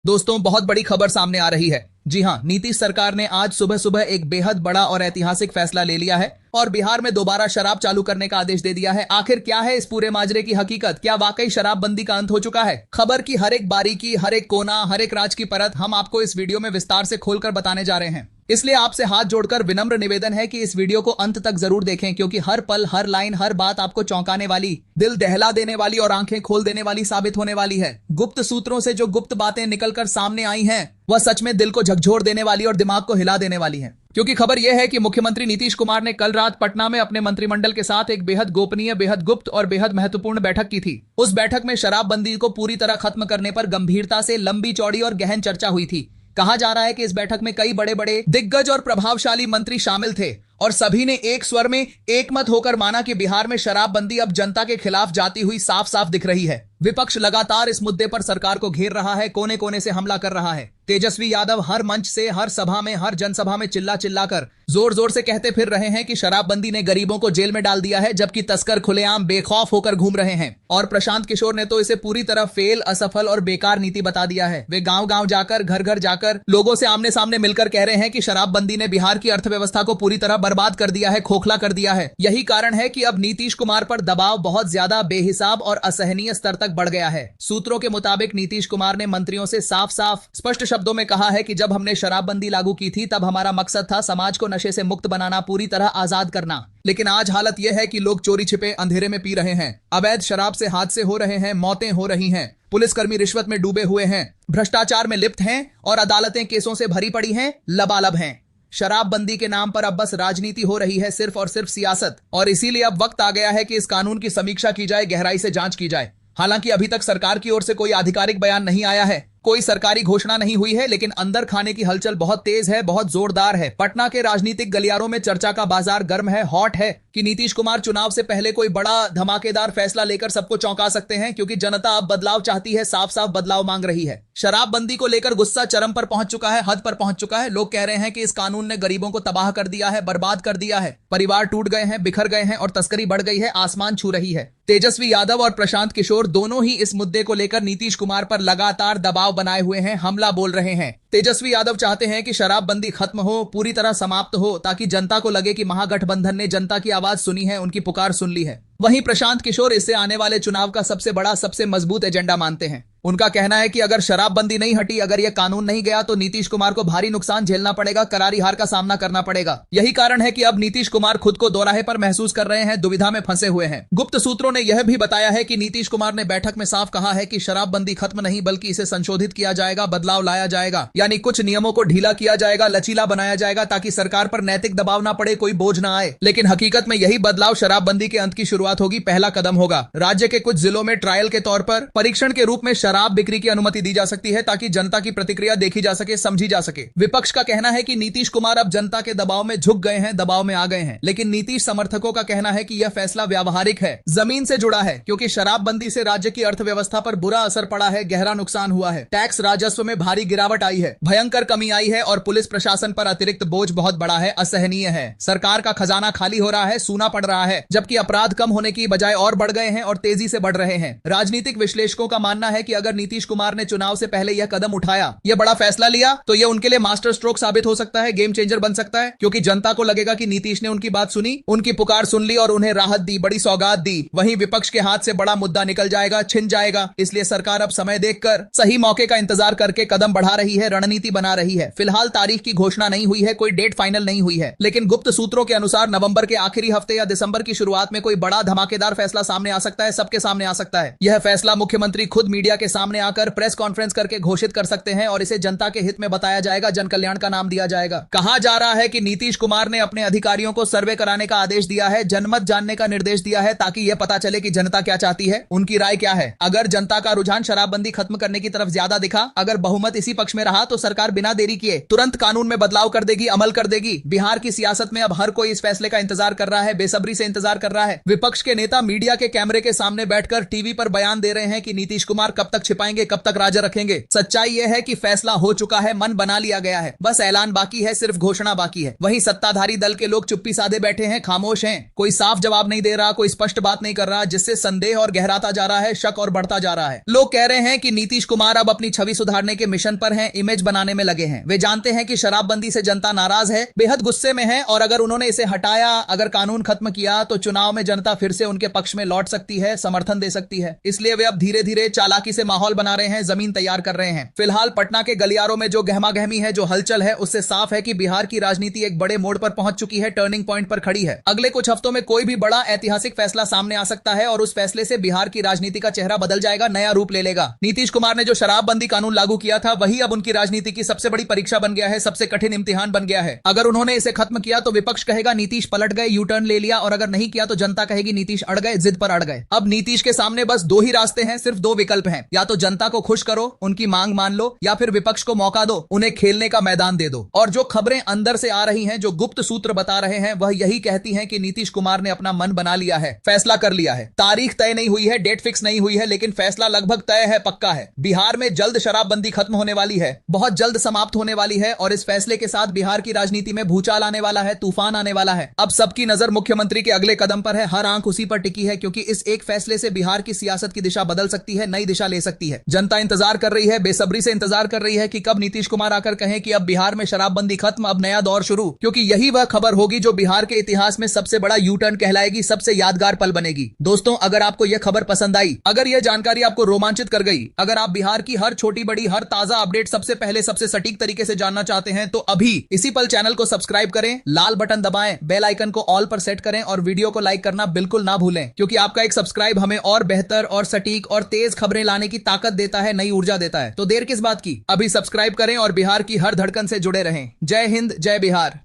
दोस्तों, बहुत बड़ी खबर सामने आ रही है। जी हां, नीतीश सरकार ने आज सुबह सुबह एक बेहद बड़ा और ऐतिहासिक फैसला ले लिया है और बिहार में दोबारा शराब चालू करने का आदेश दे दिया है। आखिर क्या है इस पूरे माजरे की हकीकत? क्या वाकई शराबबंदी का अंत हो चुका है? खबर की हर एक बारीकी, हर एक कोना, हर एक राज की परत हम आपको इस वीडियो में विस्तार से खोलकर बताने जा रहे हैं। इसलिए आपसे हाथ जोड़कर विनम्र निवेदन है कि इस वीडियो को अंत तक जरूर देखें, क्योंकि हर पल, हर लाइन, हर बात आपको चौंकाने वाली, दिल दहला देने वाली और आंखें खोल देने वाली साबित होने वाली है। गुप्त सूत्रों से जो गुप्त बातें निकलकर सामने आई हैं, वह सच में दिल को झकझोर देने वाली और दिमाग को हिला देने वाली है। क्योंकि खबर यह है कि मुख्यमंत्री नीतीश कुमार ने कल रात पटना में अपने मंत्रिमंडल के साथ एक बेहद गोपनीय, बेहद गुप्त और बेहद महत्वपूर्ण बैठक की थी। उस बैठक में शराबबंदी को पूरी तरह खत्म करने पर गंभीरता से लंबी चौड़ी और गहन चर्चा हुई थी। कहा जा रहा है कि इस बैठक में कई बड़े बड़े दिग्गज और प्रभावशाली मंत्री शामिल थे और सभी ने एक स्वर में एकमत होकर माना कि बिहार में शराबबंदी अब जनता के खिलाफ जाती हुई साफ साफ दिख रही है। विपक्ष लगातार इस मुद्दे पर सरकार को घेर रहा है, कोने कोने से हमला कर रहा है। तेजस्वी यादव हर मंच से, हर सभा में, हर जनसभा में चिल्ला चिल्लाकर जोर जोर से कहते फिर रहे हैं कि शराबबंदी ने गरीबों को जेल में डाल दिया है, जबकि तस्कर खुलेआम बेखौफ होकर घूम रहे हैं। और प्रशांत किशोर ने तो इसे पूरी तरह फेल, असफल और बेकार नीति बता दिया है। वे गांव गांव जाकर, घर घर जाकर लोगों से आमने सामने मिलकर कह रहे हैं कि शराबबंदी ने बिहार की अर्थव्यवस्था को पूरी तरह बर्बाद कर दिया है, खोखला कर दिया है। यही कारण है कि अब नीतीश कुमार पर दबाव बहुत ज्यादा, बेहिसाब और असहनीय स्तर तक बढ़ गया है। सूत्रों के मुताबिक नीतीश कुमार ने मंत्रियों से साफ साफ स्पष्ट शब्दों में कहा है कि जब हमने शराबबंदी लागू की थी तब हमारा मकसद था समाज को नशे से मुक्त बनाना, पूरी तरह आजाद करना। लेकिन आज हालत यह है कि लोग चोरी छिपे अंधेरे में पी रहे हैं, अवैध शराब से हादसे हो रहे हैं, मौतें हो रही हैं, पुलिसकर्मी रिश्वत में डूबे हुए हैं, भ्रष्टाचार में लिप्त हैं और अदालतें केसों से भरी पड़ी हैं, लबालब हैं। शराबबंदी के नाम पर अब बस राजनीति हो रही है, सिर्फ और सिर्फ सियासत। और इसीलिए अब वक्त आ गया है कि इस कानून की समीक्षा की जाए, गहराई से जांच की जाए। हालांकि अभी तक सरकार की ओर से कोई आधिकारिक बयान नहीं आया है, कोई सरकारी घोषणा नहीं हुई है, लेकिन अंदर खाने की हलचल बहुत तेज है, बहुत जोरदार है। पटना के राजनीतिक गलियारों में चर्चा का बाजार गर्म है, हॉट है कि नीतीश कुमार चुनाव से पहले कोई बड़ा धमाकेदार फैसला लेकर सबको चौंका सकते हैं, क्योंकि जनता अब बदलाव चाहती है, साफ साफ बदलाव मांग रही है। शराबबंदी को लेकर गुस्सा चरम पर पहुंच चुका है, हद पर पहुंच चुका है। लोग कह रहे हैं कि इस कानून ने गरीबों को तबाह कर दिया है, बर्बाद कर दिया है, परिवार टूट गए हैं, बिखर गए हैं और तस्करी बढ़ गई है, आसमान छू रही है। तेजस्वी यादव और प्रशांत किशोर दोनों ही इस मुद्दे को लेकर नीतीश कुमार पर लगातार दबाव बनाए हुए हैं, हमला बोल रहे हैं। तेजस्वी यादव चाहते हैं कि शराबबंदी खत्म हो, पूरी तरह समाप्त हो, ताकि जनता को लगे कि महागठबंधन ने जनता की आवाज सुनी है, उनकी पुकार सुन ली है। वहीं प्रशांत किशोर इससे आने वाले चुनाव का सबसे बड़ा, सबसे मजबूत एजेंडा मानते हैं। उनका कहना है कि अगर शराबबंदी नहीं हटी, अगर यह कानून नहीं गया, तो नीतीश कुमार को भारी नुकसान झेलना पड़ेगा, करारी हार का सामना करना पड़ेगा। यही कारण है कि अब नीतीश कुमार खुद को दोराहे पर महसूस कर रहे हैं, दुविधा में फंसे हुए हैं। गुप्त सूत्रों ने यह भी बताया है कि नीतीश कुमार ने बैठक में साफ कहा है कि शराबबंदी खत्म नहीं, बल्कि इसे संशोधित किया जाएगा, बदलाव लाया जाएगा। यानी कुछ नियमों को ढीला किया जाएगा, लचीला बनाया जाएगा, ताकि सरकार पर नैतिक दबाव ना पड़े, कोई बोझ ना आए। लेकिन हकीकत में यही बदलाव शराबबंदी के अंत की शुरुआत होगी, पहला कदम होगा। राज्य के कुछ जिलों में ट्रायल के तौर पर, परीक्षण के रूप में शराब बिक्री की अनुमति दी जा सकती है, ताकि जनता की प्रतिक्रिया देखी जा सके, समझी जा सके। विपक्ष का कहना है कि नीतीश कुमार अब जनता के दबाव में झुक गए हैं, दबाव में आ गए हैं। लेकिन नीतीश समर्थकों का कहना है कि यह फैसला व्यावहारिक है, जमीन से जुड़ा है, क्योंकि शराबबंदी से राज्य की अर्थव्यवस्था पर बुरा असर पड़ा है, गहरा नुकसान हुआ है। टैक्स राजस्व में भारी गिरावट आई है, भयंकर कमी आई है और पुलिस प्रशासन पर अतिरिक्त बोझ बहुत बड़ा है, असहनीय है। सरकार का खजाना खाली हो रहा है, सूना पड़ रहा है, जबकि अपराध कम होने की बजाय और बढ़ गए हैं और तेजी से बढ़ रहे हैं। राजनीतिक विश्लेषकों का मानना है कि अगर नीतीश कुमार ने चुनाव से पहले यह कदम उठाया, यह बड़ा फैसला लिया, तो यह उनके लिए मास्टर स्ट्रोक साबित हो सकता है, गेम चेंजर बन सकता है, क्योंकि जनता को लगेगा कि नीतीश ने उनकी बात सुनी, उनकी पुकार सुन ली और उन्हें राहत दी, बड़ी सौगात दी। वहीं विपक्ष के हाथ से बड़ा मुद्दा निकल जाएगा, छिन जाएगा। इसलिए सरकार अब समय देखकर, सही मौके का इंतजार करके कदम बढ़ा रही है, रणनीति बना रही है। फिलहाल तारीख की घोषणा नहीं हुई है, कोई डेट फाइनल नहीं हुई है, लेकिन गुप्त सूत्रों के अनुसार नवंबर के आखिरी हफ्ते या दिसंबर की शुरुआत में कोई बड़ा धमाकेदार फैसला सामने आ सकता है, सबके सामने आ सकता है। यह फैसला मुख्यमंत्री खुद मीडिया के सामने आकर प्रेस कॉन्फ्रेंस करके घोषित कर सकते हैं और इसे जनता के हित में बताया जाएगा, जन कल्याण का नाम दिया जाएगा। कहा जा रहा है कि नीतीश कुमार ने अपने अधिकारियों को सर्वे कराने का आदेश दिया है, जनमत जानने का निर्देश दिया है, ताकि यह पता चले कि जनता क्या चाहती है, उनकी राय क्या है। अगर जनता का रुझान शराबबंदी खत्म करने की तरफ ज्यादा दिखा, अगर बहुमत इसी पक्ष में रहा, तो सरकार बिना देरी किए तुरंत कानून में बदलाव कर देगी, अमल कर देगी। बिहार की सियासत में अब हर कोई इस फैसले का इंतजार कर रहा है, बेसब्री से इंतजार कर रहा है। विपक्ष के नेता मीडिया के कैमरे के सामने बैठकर टीवी पर बयान दे रहे हैं कि नीतीश कुमार कब तक तक छिपाएंगे, कब तक राज रखेंगे। सच्चाई यह है कि फैसला हो चुका है, मन बना लिया गया है, बस ऐलान बाकी है, सिर्फ घोषणा बाकी है। वहीं सत्ताधारी दल के लोग चुप्पी साधे बैठे हैं, खामोश हैं, कोई साफ जवाब नहीं दे रहा, कोई स्पष्ट बात नहीं कर रहा, जिससे संदेह और गहराता जा रहा है, शक और बढ़ता जा रहा है। लोग कह रहे हैं कि नीतीश कुमार अब अपनी छवि सुधारने के मिशन पर हैं, इमेज बनाने में लगे हैं। वे जानते हैं कि शराबबंदी से जनता नाराज है, बेहद गुस्से में है, और अगर उन्होंने इसे हटाया, अगर कानून खत्म किया, तो चुनाव में जनता फिर से उनके पक्ष में लौट सकती है, समर्थन दे सकती है। इसलिए वे अब धीरे धीरे चालाकी से माहौल बना रहे हैं, जमीन तैयार कर रहे हैं। फिलहाल पटना के गलियारों में जो गहमा गहमी है, जो हलचल है, उससे साफ है कि बिहार की राजनीति एक बड़े मोड़ पर पहुंच चुकी है, टर्निंग पॉइंट पर खड़ी है। अगले कुछ हफ्तों में कोई भी बड़ा ऐतिहासिक फैसला सामने आ सकता है और उस फैसले से बिहार की राजनीति का चेहरा बदल जाएगा, नया रूप ले लेगा। नीतीश कुमार ने जो शराबबंदी कानून लागू किया था, वही अब उनकी राजनीति की सबसे बड़ी परीक्षा बन गया है, सबसे कठिन इम्तिहान बन गया है। अगर उन्होंने इसे खत्म किया तो विपक्ष कहेगा नीतीश पलट गए, यू टर्न ले लिया, और अगर नहीं किया तो जनता कहेगी नीतीश अड़ गए, जिद पर अड़ गए। अब नीतीश के सामने बस दो ही रास्ते हैं, सिर्फ दो विकल्प हैं, या तो जनता को खुश करो, उनकी मांग मान लो, या फिर विपक्ष को मौका दो, उन्हें खेलने का मैदान दे दो। और जो खबरें अंदर से आ रही हैं, जो गुप्त सूत्र बता रहे हैं, वह यही कहती हैं कि नीतीश कुमार ने अपना मन बना लिया है, फैसला कर लिया है। तारीख तय नहीं हुई है, डेट फिक्स नहीं हुई है, लेकिन फैसला लगभग तय है, पक्का है। बिहार में जल्द शराबबंदी खत्म होने वाली है, बहुत जल्द समाप्त होने वाली है, और इस फैसले के साथ बिहार की राजनीति में भूचाल आने वाला है, तूफान आने वाला है। अब सबकी नजर मुख्यमंत्री के अगले कदम पर है, हर आंख उसी पर टिकी है, क्योंकि इस एक फैसले से बिहार की सियासत की दिशा बदल सकती है, नई दिशा ले सकती है। जनता इंतजार कर रही है, बेसब्री से इंतजार कर रही है कि कब नीतीश कुमार आकर कहें कि अब बिहार में शराबबंदी खत्म, अब नया दौर शुरू, क्योंकि यही वह खबर होगी जो बिहार के इतिहास में सबसे बड़ा यू टर्न कहलाएगी, सबसे यादगार पल बनेगी। दोस्तों, अगर आपको यह खबर पसंद आई, अगर यह जानकारी आपको रोमांचित कर गई, अगर आप बिहार की हर छोटी बड़ी, हर ताजा अपडेट सबसे पहले, सबसे सटीक तरीके से जानना चाहते हैं, तो अभी इसी पल चैनल को सब्सक्राइब करें, लाल बटन दबाएं, बेल आइकन को ऑल पर सेट करें, और वीडियो को लाइक करना बिल्कुल ना भूलें, क्योंकि आपका एक सब्सक्राइब हमें और बेहतर और सटीक और तेज खबरें लाने की ताकत देता है, नई ऊर्जा देता है। तो देर किस बात की, अभी सब्सक्राइब करें और बिहार की हर धड़कन से जुड़े रहें। जय हिंद, जय बिहार।